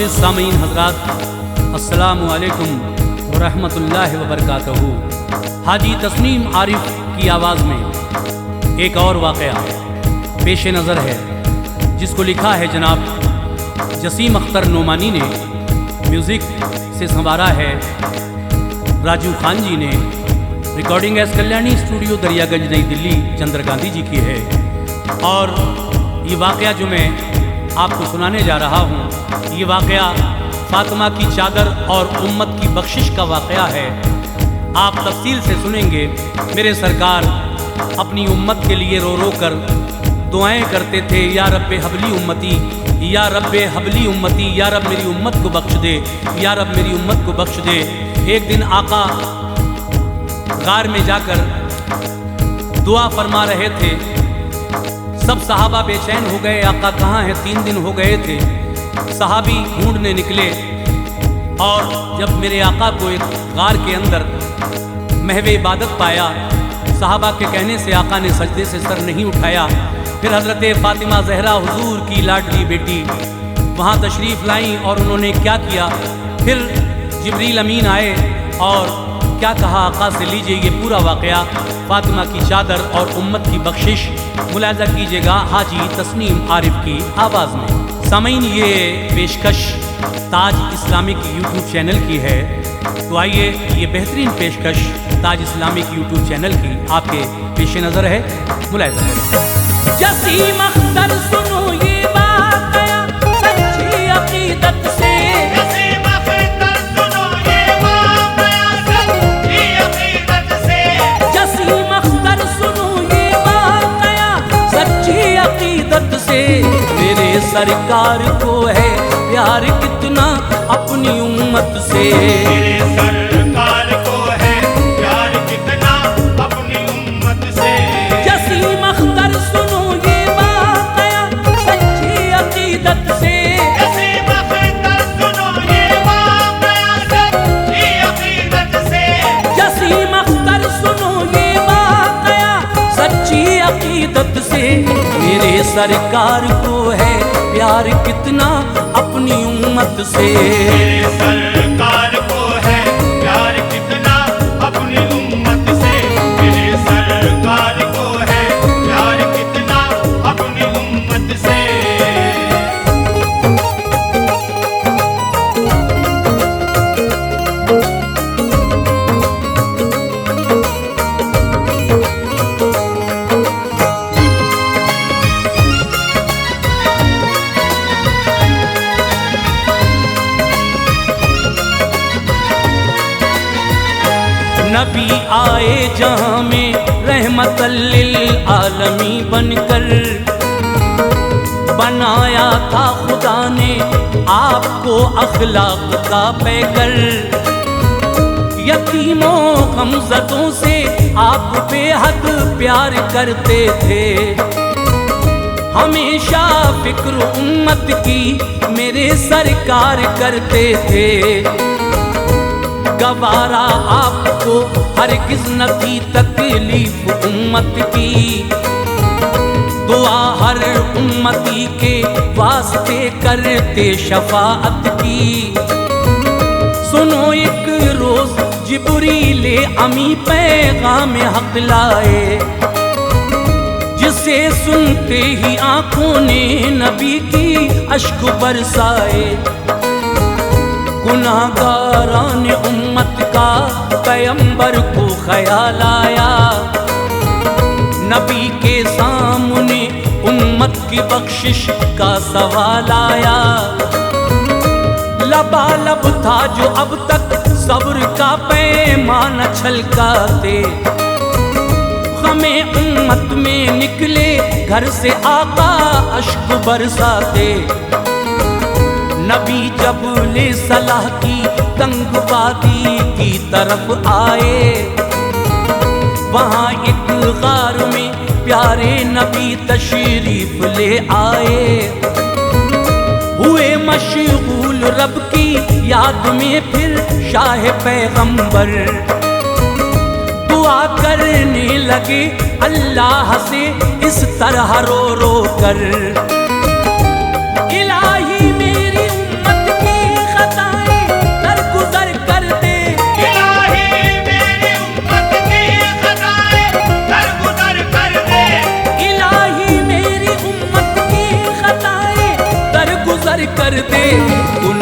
मोअज़्ज़िज़ सामीन हज़रात, अस्सलामु अलैकुम व रहमतुल्लाहि व बरकातहू। हाजी तस्नीम आरिफ की आवाज़ में एक और वाक़या पेश नज़र है, जिसको लिखा है जनाब जसीम अख्तर नोमानी ने, म्यूज़िक से संवारा है राजू खान जी ने, recording S Kalyani studio Daryaganj नई दिल्ली चंद्र गांधी जी की है। और ये वाक़या जो मैं आपको सुनाने जा रहा हूँ, ये वाक़या फ़ातिमा की चादर और उम्मत की बख्शिश का वाक़या है। आप तफसील से सुनेंगे। मेरे सरकार अपनी उम्मत के लिए रो रो कर दुआएं करते थे, या रब्बे हबली उम्मती, या रब्बे हबली उम्मती, या रब मेरी उम्मत को बख्श दे, या रब मेरी उम्मत को बख्श दे। एक दिन आका गार में जाकर दुआ फरमा रहे थे। सब सहाबा बेचैन हो गए, आका कहाँ हैं? 3 दिन हो गए थे। सहाबी ढूंढने निकले और जब मेरे आका को एक गार के अंदर महवे इबादत पाया, सहाबा के कहने से आका ने सजदे से सर नहीं उठाया। फिर हज़रत फ़ातिमा ज़हरा हुजूर की लाडली बेटी वहाँ तशरीफ़ लाईं और उन्होंने क्या किया, फिर जिब्रील अमीन आए और क्या कहा आका से। लीजिए ये पूरा वाक़या फ़ातिमा की चादर और उम्मत की बख्शिश मुलाज़ा कीजिएगा हाजी तस्नीम आरिफ की आवाज़ में। सामीन, ये पेशकश ताज इस्लामिक यूट्यूब चैनल की है, तो आइए ये बेहतरीन पेशकश ताज इस्लामिक यूट्यूब चैनल की आपके पेश नज़र है, मुलाज़ा करें। जसीम अख्तर सुनो ये वाक़या सच्ची अक़ीदत से, जसीम अख्तर सुनो ये वाक़या सच्ची अक़ीदत से, जसीम अख्तर सुनो ये वाक़या सच्ची अक़ीदत से। मेरे सरकार को है प्यार कितना अपनी उम्मत से, मेरे सरकार को है प्यार कितना अपनी उम्मत से। जसीम अख्तर सुनो ये वाक़या सच्ची अक़ीदत से, जसीम अख्तर सुनो ये वाक़या सच्ची अक़ीदत से, जसीम अख्तर सुनो ये वाक़या सच्ची अक़ीदत से। मेरे सरकार को है प्यार कितना अपनी उम्मत से। मेरे सरकार को है प्यार कितना अपनी उम्मत से, मेरे सरकार को है प्यार कितना अपनी उम्मत से। नबी आए जहां में रहमतल लिल आलमी बनकर, बनाया था खुदा ने आपको अखलाक का पैकर। यतीमों गमज़दों से आप बेहद प्यार करते थे, हमेशा फिक्र उम्मत की मेरे सरकार करते थे। गवारा आपको हरगिज़ न थी तकलीफ उम्मत की, दुआ हर उम्मती के वास्ते करते शफाअत की। सुनो एक रोज़ जिब्रील अमी पैगाम हक़ लाए, जिसे सुनते ही आँखों ने नबी की अश्क बरसाए। गुनाहगारान उम्मत का पैगंबर को ख्याल आया, नबी के सामने उम्मत की बख्शिश का सवाल आया। लबालब था जो अब तक सब्र का पैमाना छलकाते, हमें उम्मत में निकले घर से आका अश्क बरसाते। नबी जब ले सलाह की तंग वादी की तरफ आए, वहाँ एक गार में प्यारे नबी तशरीफ ले आए। हुए मशगूल रब की याद में फिर शाह पैगंबर, दुआ करने लगे अल्लाह से इस तरह रो रो कर। इलाही मेरी उम्मत की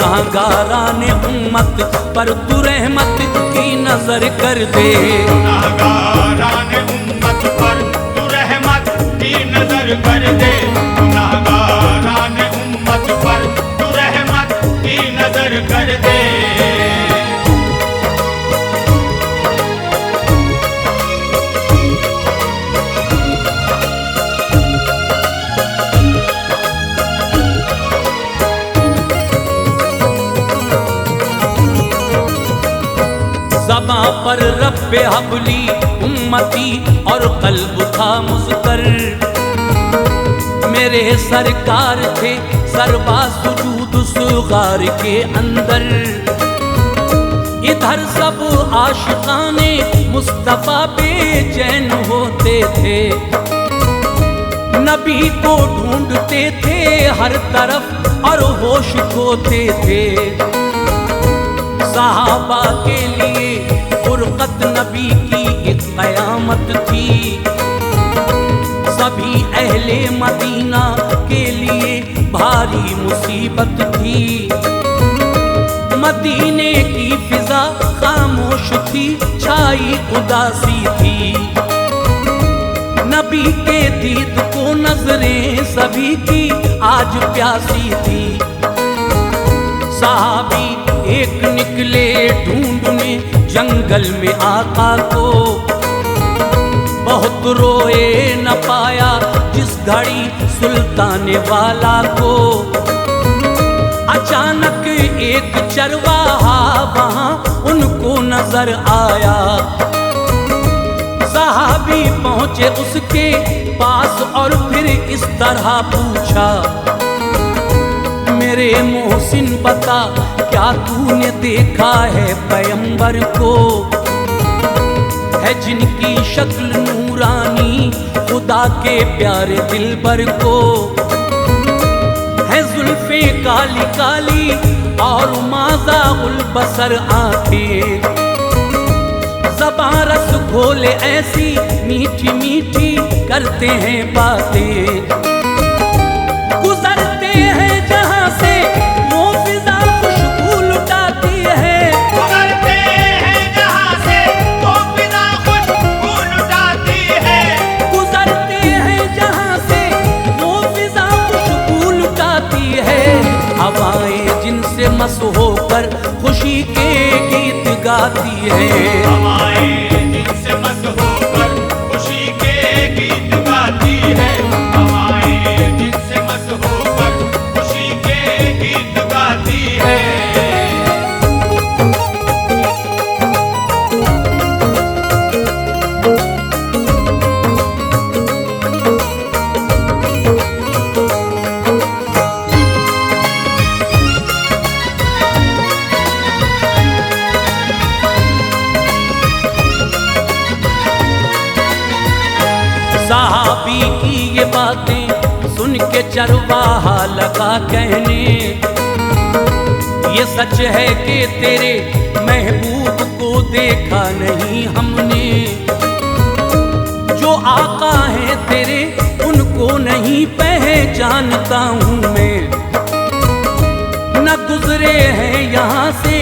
गुनाहगारान उम्मत पर तू रहमत की नजर कर दे। गुनाहगारान उम्मत पर तू रहमत की नजर कर दे। गुनाहगारान उम्मत पर तू रहमत की नजर कर दे। ज़बां पर रब्बे हबली उम्मती और कल्ब था मुज़तर। मेरे सरकार थे सरबा सुजूद उस गार के अंदर। इधर सब आशिकाने मुस्तफ़ा बेचैन होते थे, नबी को ढूंढते थे हर तरफ और होश खोते थे। सहाबा के लिए फुरकत नबी की एक कयामत थी, सभी अहले मदीना के लिए भारी मुसीबत थी। मदीने की फिजा खामोश थी, छाई उदासी थी। नबी के दीद को नजरें सभी की आज प्यासी थी। सहाबी एक निकले ढूंढने जंगल में आका को, बहुत रोए न पाया जिस घड़ी सुल्तान वाला को। अचानक एक चरवाहा वहां उनको नजर आया। सहाबी पहुंचे उसके पास और फिर इस तरह पूछा, मेरे मोहसिन बता क्या तूने देखा है पैगंबर को? है जिनकी शक्ल नूरानी खुदा के प्यारे दिलबर को। है जुल्फे काली काली और माज़ागुल बसर आंखें। ज़बां रस घोले ऐसी मीठी मीठी करते हैं बातें। गुजरते हैं जहां से वो फिजा खुशबू लुटाती है। गुजरते हैं जहां से वो फिजा खुशबू लुटाती है। गुजरते हैं जहां से वो फिजा खुशबू लुटाती है। हवाएं जिनसे मस होकर खुशी के गीत गाती है। हवाएं जिनसे मस्त होकर खुशी के गीत गाती है। हवाएं जिनसे मस्त होकर खुशी के गीत गाती है। सहाबी की ये बातें सुन के चरवाहा लगा कहने, ये सच है कि तेरे महबूब को देखा नहीं हमने। जो आका है तेरे उनको नहीं पहचानता हूँ मैं। न गुजरे हैं यहाँ से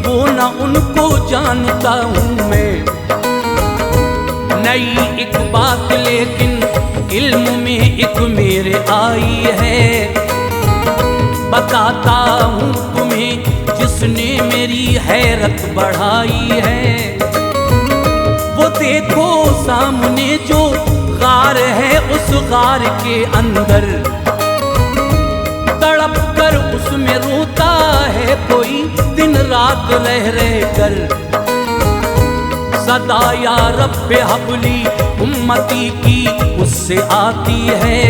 वो न उनको जानता हूँ मैं। नई एक बात लेकिन इल्म में एक मेरे आई है। बताता हूँ तुम्हें जिसने मेरी हैरत बढ़ाई है। वो देखो सामने जो गार है उस गार के अंदर, तड़प कर उसमें रोता है कोई दिन रात रह रह कर। सदा या रब्बे हबली उम्मती की उससे आती है।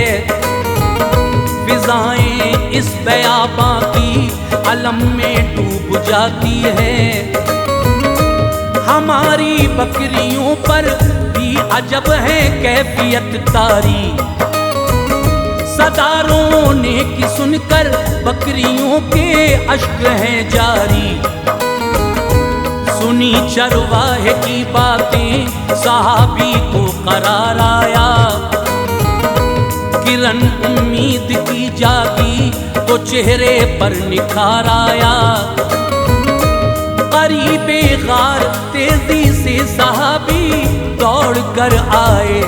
फिजाएं इस बयाबां की अलम में डूब जाती है। हमारी बकरियों पर भी अजब है कैफियत तारी। सदा रोने की सुनकर बकरियों के अश्क हैं जारी। सुनी चरवाहे की बातें सहाबी को करार आया किरण उम्मीद की जागी तो चेहरे पर निखार आया। करीबे गार तेजी से सहाबी दौड़ कर आए,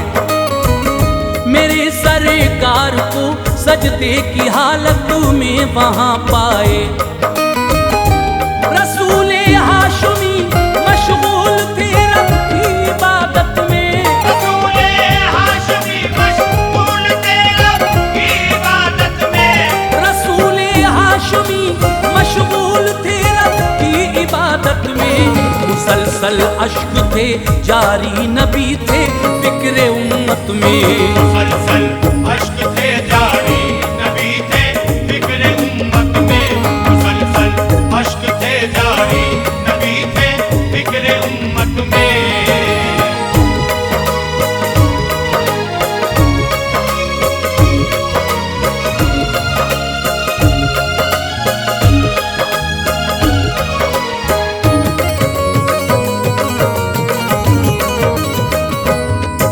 मेरे सरकार को सजदे की हालत में वहां पाए। रसूले हाशमी मशगूल थे रब की इबादत में, रसूले हाशमी मशगूल थे रब की इबादत में, रसूले हाशमी मशगूल थे रब की इबादत में। मुसलसल अश्क थे जारी नबी थे फिक्रे उम्मत में, मुसलसल अश्क थे जारी नबी थे फिक्रे उम्मत में, मुसलसल अश्क थे जारी नबी थे फिक्रे उम्मत में।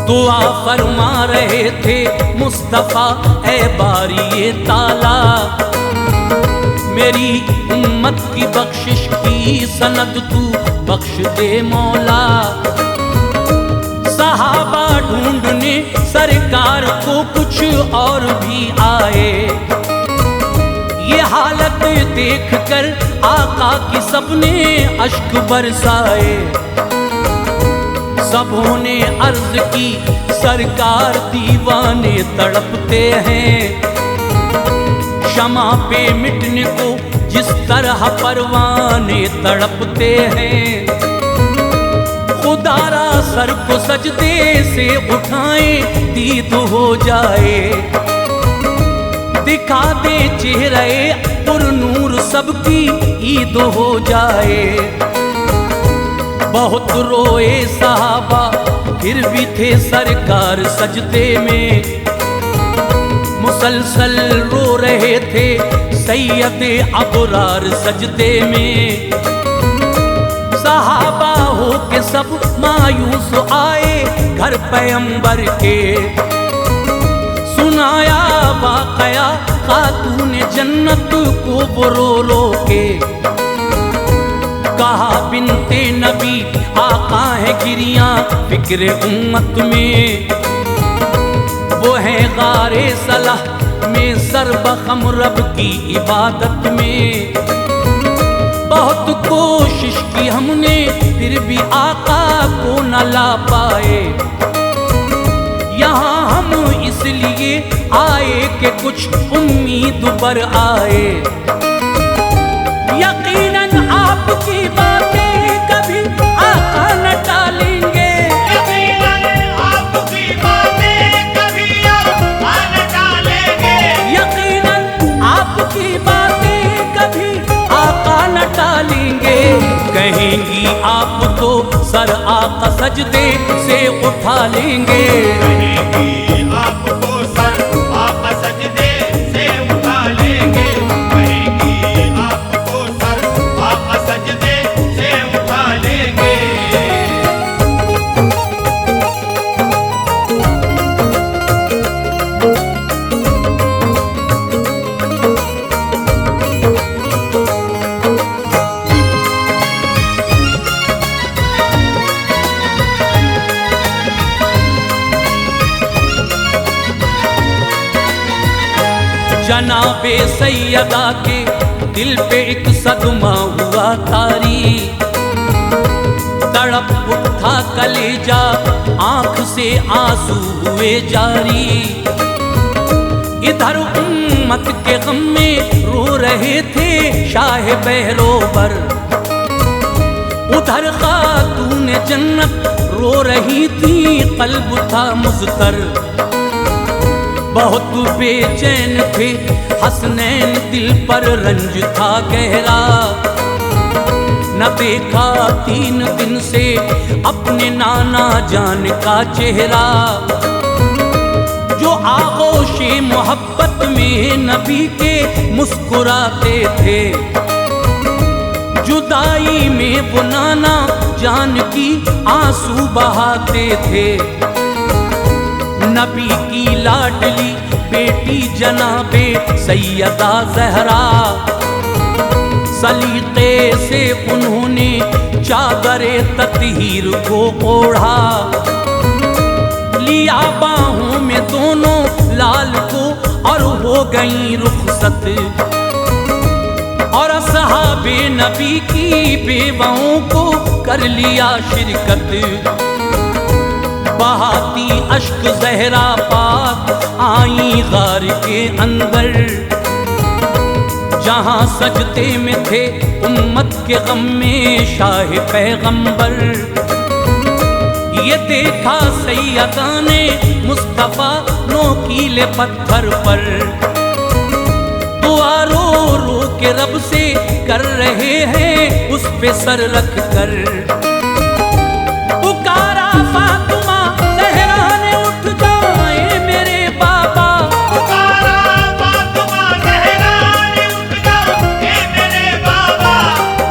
दुआ फरमा रहे थे मुस्तफा ए बारी ताला, मेरी उम्मत की बख्शिश की सनद तू बख्श दे मौला। सहाबा ढूंढने सरकार को कुछ और भी आए, ये हालत देखकर आका की सबने अश्क बरसाए। सबों ने अर्ज की सरकार दीवाने तड़पते हैं, शमा पे मिटने को जिस तरह परवाने तड़पते हैं। खुदारा सर को सजदे से उठाएं दीद हो जाए, दिखा दे चेहरे पुरनूर सबकी ईद हो जाए। बहुत रोए साहबा फिर भी थे सरकार सजदे में, मुसलसल रो रहे थे सैयदे अबरार सजदे में। साहबा हो के सब मायूस आए घर पैगंबर के, सुनाया वाकया खातून जन्नत को वो रो रो के। कहा बिनते नबी आका है गिरियां फिक्रे उम्मत में, वो है गारे सलाह में सरबखम रब की इबादत में। बहुत कोशिश की हमने फिर भी आका को न ला पाए, यहाँ हम इसलिए आए कि कुछ उम्मीद पर आए। यकीनन आपकी बातें कभी आका न टालेंगे, यकीनन आपकी बातें कभी आका न टालेंगे, यकीनन आपकी बातें कभी आका न टालेंगे। कहेंगी आप तो सर आका सजदे से उठा लेंगे, कहेंगी आपको सर आका सजदे से उठा लेंगे, कहेंगी आपको सर आका सजदे से उठा लेंगे। जनाबे सैयदा के दिल पे एक सदमा हुआ तारी, तड़प उठा कलेजा आंख से आंसू हुए जारी। इधर उम्मत के गम में रो रहे थे शाह बहरोबर, उधर खातून जन्नत रो रही थी कल्ब था मुज़तर। बहुत बेचैन थे हसनैन दिल पर रंज था गहरा, न देखा 3 दिन से अपने नाना जान का चेहरा। जो आगोशे मोहब्बत में नबी के मुस्कुराते थे, जुदाई में वो नाना जान की आंसू बहाते थे। नबी की लाडली बेटी जनाबे सैयदा ज़हरा, सलीके से उन्होंने चादरे तत्हीर को ओढ़ा, लिया बाहों में दोनों लाल को और हो गई रुखसत। और सहाबे नबी की बेवाओं को कर लिया शिरकत। बहाती अश्क ज़हरा पाक आई गार के अंदर, जहां सजदे में थे उम्मत के गम में शाह पैगंबर। ये देखा सैयदा ने मुस्तफ़ा नोकीले पत्थर पर, दुआ रो रो के रब से कर रहे हैं उस पे सर रख कर। पुकारा फातिमा ज़हरा ने उठ जाए मेरे बाबा, पुकारा फातिमा ज़हरा ने उठ जाए मेरे बाबा,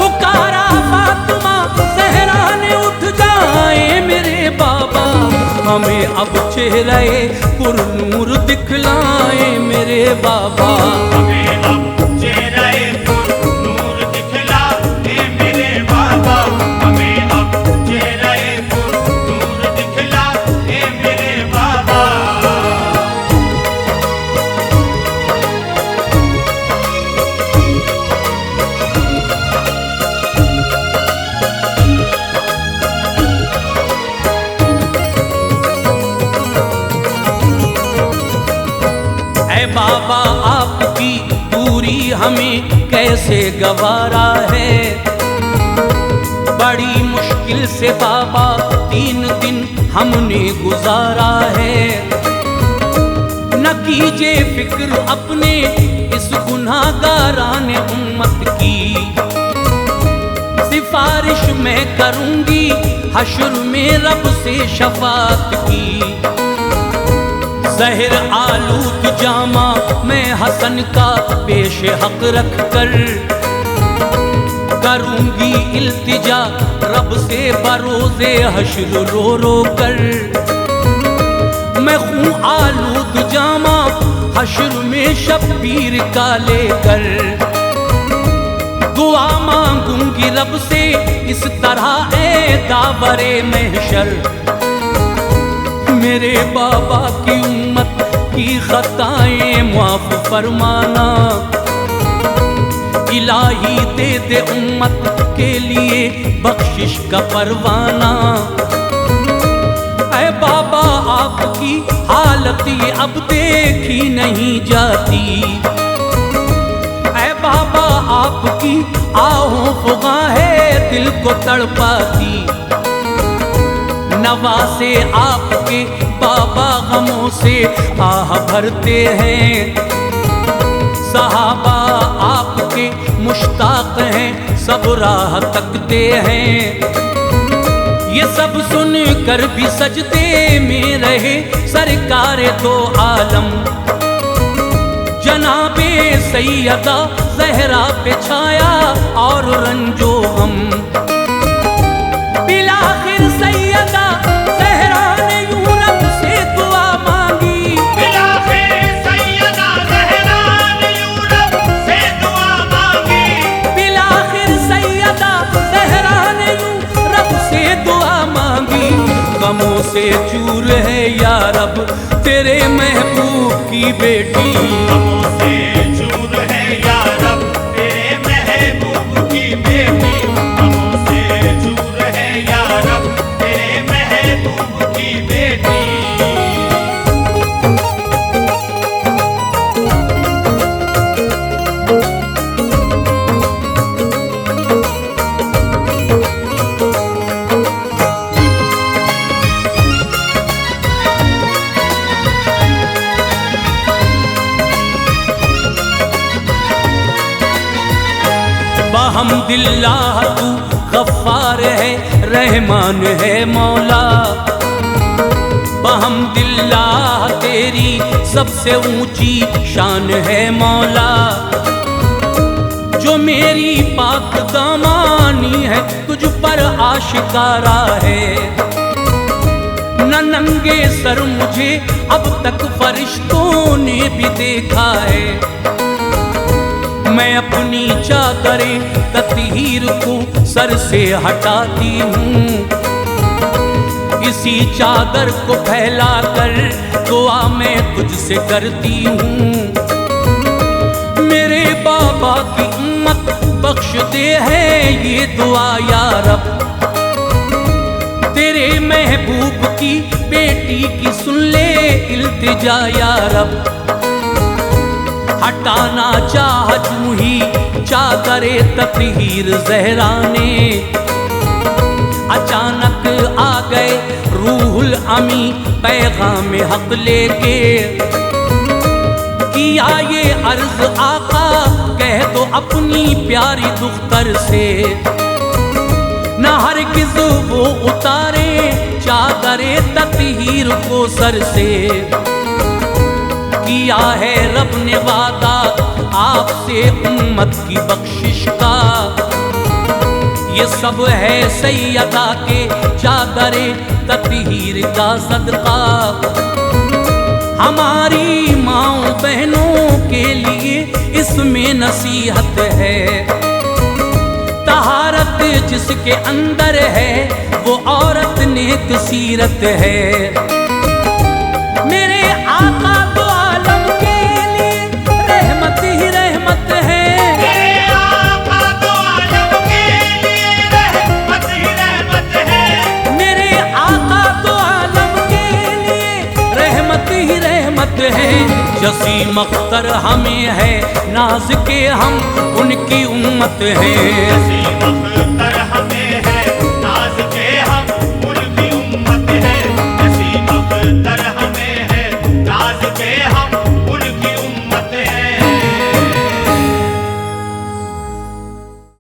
पुकारा फातिमा ज़हरा ने उठ जाए मेरे बाबा। हमें अब चेहरे पुरनूर दिखलाए मेरे बाबा, हमें अब चेहरे पुरनूर दिखलाए मेरे बाबा, हमें अब चेहरे पुरनूर दिखलाए मेरे बाबा। ऐ बाबा आपकी दूरी हमें कैसे गवारा है। बड़ी मुश्किल से बाबा 3 दिन हमने गुजारा है। न कीजिए फिक्र अपने इस गुनाहगारान उम्मत की, सिफारिश मैं करूंगी हश्र में रब से शफात की। ज़हर आलूद जामा मैं हसन का पेश हक रख कर, करूंगी इल्तिजा रब से बरोज़े हश्र रो रो कर। मैं खूं आलूद जामा हश्र में शब्बीर का लेकर, दुआ मांगूंगी रब से इस तरह ए दावरे महशर। मेरे बाबा की उम्मत की खताएं माफ फरमाना, इलाही दे दे उम्मत के लिए बख्शिश का परवाना। ऐ बाबा आपकी हालत ये अब देखी नहीं जाती, ऐ बाबा आपकी आहों फुगाहें दिल को तड़पाती। नवासे आपके बाबा गमों से आह भरते हैं, सहाबा आपके मुश्ताक हैं सब राह तकते हैं। ये सब सुन कर भी सजदे में रहे सरकार दो आलम, जनाबे सैयदा ज़हरा पे छाया और रंजो गम। बिलाखिर सैयदा ज़हरा ने यूं रब से दुआ मांगी, बिलाखिर सैयदा ज़हरा ने यूं रब से दुआ मांगी, बिलाखिर सैयदा ज़हरा ने यूं रब से दुआ मांगी। गमों से चूर है या रब तेरे महबूब की बेटी, गमों से चूर है या रब तेरे महबूब की बेटी, गमों से चूर है या रब तेरे महबूब की बेटी। बहम्दिल्लाह तू गफ्फार है रहमान है मौला, बहम्दिल्लाह तेरी सबसे ऊंची शान है मौला। जो मेरी पाक दामानी है तुझ पर आशिकारा है, न नंगे सर मुझे अब तक फरिश्तों ने भी देखा है। मैं अपनी चादरें तत्हीर को सर से हटाती हूँ, इसी चादर को फैला कर दुआ मैं तुझसे करती हूँ। मेरे बाबा की उम्मत बख्श दे है ये दुआ या रब, तेरे महबूब की बेटी की सुन ले इल्तिजा या रब। हटाना चाह जूं ही चादरे तत्हीर ज़हरा ने, अचानक आ गए रूहुल अमी पैगाम हक लेके। किया ये अर्ज आका कह दो अपनी प्यारी दुख्तर से, न हरगिज़ वो उतारे चादरे तत्हीर को सर से। किया है रब ने वादा आपसे उम्मत की बख्शिश का, ये सब है सैयदा के चादरे तत्हीर का सदका। हमारी माँओं बहनों के लिए इसमें नसीहत है, तहारत जिसके अंदर है वो औरत नेक सीरत है। मेरे आका तो आलम के लिए रहमत ही रहमत है, मेरे आका तो आलम के लिए रहमत ही रहमत है। मेरे आका तो आलम के लिए रहमत ही रहमत है। जसीम अख्तर हमें है नाज के हम उनकी उम्मत है। नसीब अख्तर हमें